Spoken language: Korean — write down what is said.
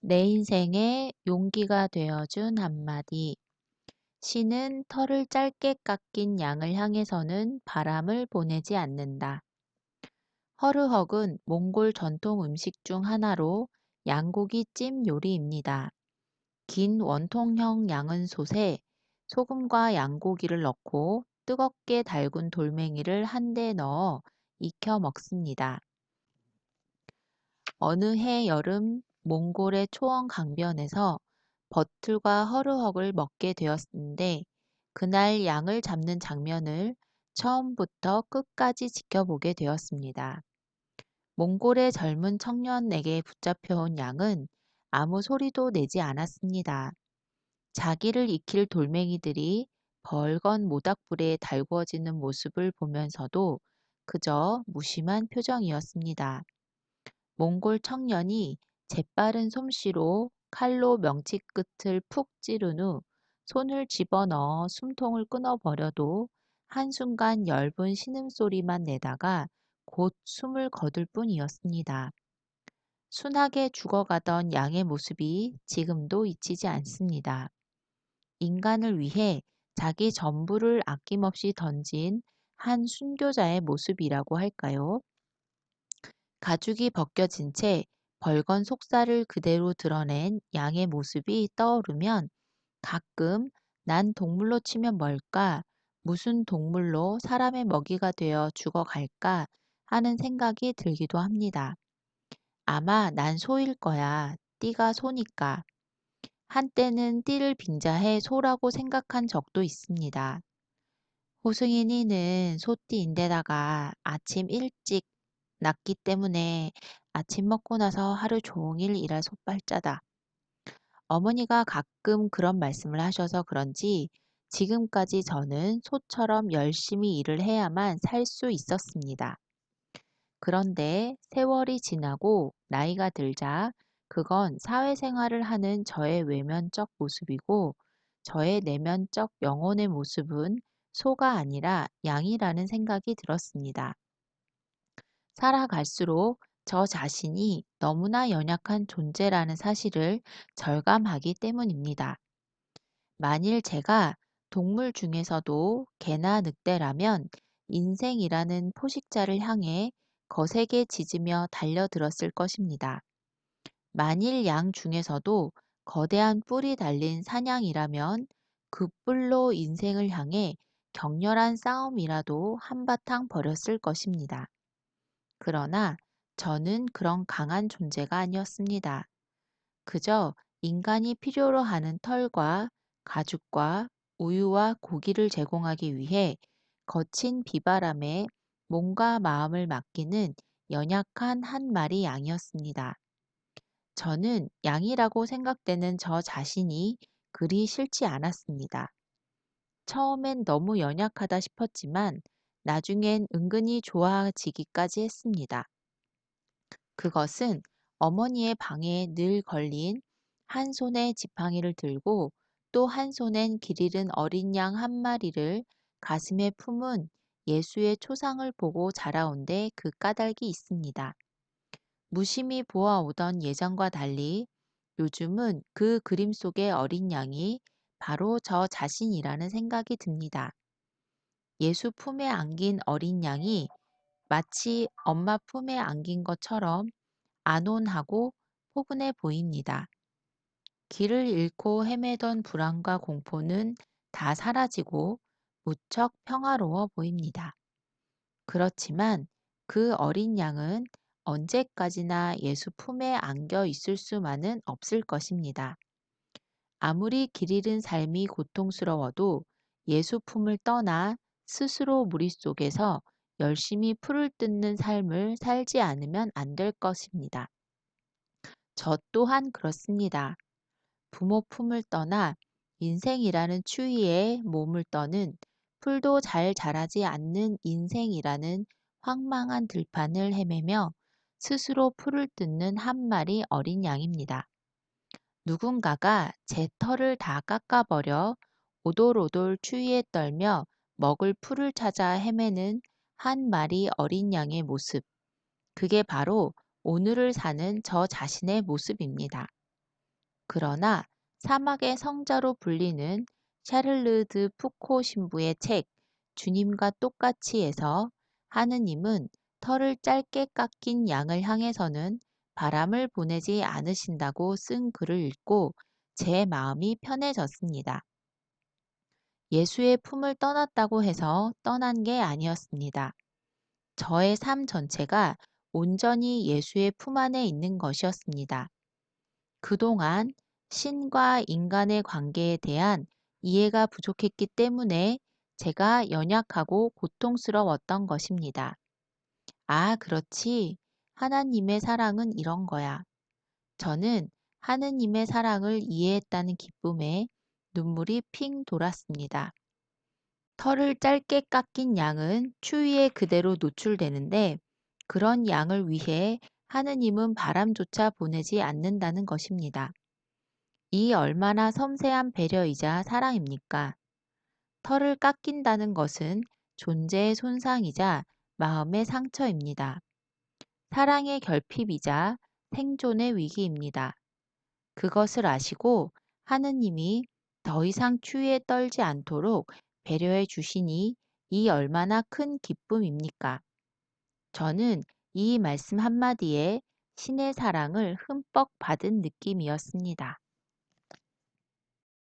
내 인생에 용기가 되어준 한마디. 신은 털을 짧게 깎인 양을 향해서는 바람을 보내지 않는다. 허르헉은 몽골 전통 음식 중 하나로 양고기 찜 요리입니다. 긴 원통형 양은 솥에 소금과 양고기를 넣고 뜨겁게 달군 돌멩이를 한데 넣어 익혀 먹습니다. 어느 해 여름 몽골의 초원 강변에서 버틀과 허르헉을 먹게 되었는데 그날 양을 잡는 장면을 처음부터 끝까지 지켜보게 되었습니다. 몽골의 젊은 청년에게 붙잡혀온 양은 아무 소리도 내지 않았습니다. 자기를 익힐 돌멩이들이 벌건 모닥불에 달구어지는 모습을 보면서도 그저 무심한 표정이었습니다. 몽골 청년이 재빠른 솜씨로 칼로 명치 끝을 푹 찌른 후 손을 집어넣어 숨통을 끊어버려도 한순간 엷은 신음소리만 내다가 곧 숨을 거둘 뿐이었습니다. 순하게 죽어가던 양의 모습이 지금도 잊히지 않습니다. 인간을 위해 자기 전부를 아낌없이 던진 한 순교자의 모습이라고 할까요? 가죽이 벗겨진 채 벌건 속살을 그대로 드러낸 양의 모습이 떠오르면 가끔 난 동물로 치면 뭘까? 무슨 동물로 사람의 먹이가 되어 죽어갈까? 하는 생각이 들기도 합니다. 아마 난 소일 거야. 띠가 소니까. 한때는 띠를 빙자해 소라고 생각한 적도 있습니다. 호승이니는 소띠인데다가 아침 일찍 낳기 때문에 아침 먹고 나서 하루 종일 일할 소빨자다. 어머니가 가끔 그런 말씀을 하셔서 그런지 지금까지 저는 소처럼 열심히 일을 해야만 살 수 있었습니다. 그런데 세월이 지나고 나이가 들자 그건 사회생활을 하는 저의 외면적 모습이고 저의 내면적 영혼의 모습은 소가 아니라 양이라는 생각이 들었습니다. 살아갈수록 저 자신이 너무나 연약한 존재라는 사실을 절감하기 때문입니다. 만일 제가 동물 중에서도 개나 늑대라면 인생이라는 포식자를 향해 거세게 짖으며 달려들었을 것입니다. 만일 양 중에서도 거대한 뿔이 달린 사냥이라면 그 뿔로 인생을 향해 격렬한 싸움이라도 한바탕 벌였을 것입니다. 그러나 저는 그런 강한 존재가 아니었습니다. 그저 인간이 필요로 하는 털과 가죽과 우유와 고기를 제공하기 위해 거친 비바람에 몸과 마음을 맡기는 연약한 한 마리 양이었습니다. 저는 양이라고 생각되는 저 자신이 그리 싫지 않았습니다. 처음엔 너무 연약하다 싶었지만 나중엔 은근히 좋아지기까지 했습니다. 그것은 어머니의 방에 늘 걸린 한 손에 지팡이를 들고 또 한 손엔 길 잃은 어린 양 한 마리를 가슴에 품은 예수의 초상을 보고 자라온 데 그 까닭이 있습니다. 무심히 보아오던 예전과 달리 요즘은 그 그림 속의 어린 양이 바로 저 자신이라는 생각이 듭니다. 예수 품에 안긴 어린 양이 마치 엄마 품에 안긴 것처럼 안온하고 포근해 보입니다. 길을 잃고 헤매던 불안과 공포는 다 사라지고 무척 평화로워 보입니다. 그렇지만 그 어린 양은 언제까지나 예수 품에 안겨 있을 수만은 없을 것입니다. 아무리 길 잃은 삶이 고통스러워도 예수 품을 떠나 스스로 무리 속에서 열심히 풀을 뜯는 삶을 살지 않으면 안 될 것입니다. 저 또한 그렇습니다. 부모 품을 떠나 인생이라는 추위에 몸을 떠는 풀도 잘 자라지 않는 인생이라는 황망한 들판을 헤매며 스스로 풀을 뜯는 한 마리 어린 양입니다. 누군가가 제 털을 다 깎아버려 오돌오돌 추위에 떨며 먹을 풀을 찾아 헤매는 한 마리 어린 양의 모습. 그게 바로 오늘을 사는 저 자신의 모습입니다. 그러나 사막의 성자로 불리는 샤를르 드 푸코 신부의 책 주님과 똑같이에서 하느님은 털을 짧게 깎인 양을 향해서는 바람을 보내지 않으신다고 쓴 글을 읽고 제 마음이 편해졌습니다. 예수의 품을 떠났다고 해서 떠난 게 아니었습니다. 저의 삶 전체가 온전히 예수의 품 안에 있는 것이었습니다. 그동안 신과 인간의 관계에 대한 이해가 부족했기 때문에 제가 연약하고 고통스러웠던 것입니다. 아, 그렇지. 하나님의 사랑은 이런 거야. 저는 하느님의 사랑을 이해했다는 기쁨에 눈물이 핑 돌았습니다. 털을 짧게 깎인 양은 추위에 그대로 노출되는데 그런 양을 위해 하느님은 바람조차 보내지 않는다는 것입니다. 이 얼마나 섬세한 배려이자 사랑입니까? 털을 깎인다는 것은 존재의 손상이자 마음의 상처입니다. 사랑의 결핍이자 생존의 위기입니다. 그것을 아시고 하느님이 더 이상 추위에 떨지 않도록 배려해 주시니 이 얼마나 큰 기쁨입니까? 저는 이 말씀 한마디에 신의 사랑을 흠뻑 받은 느낌이었습니다.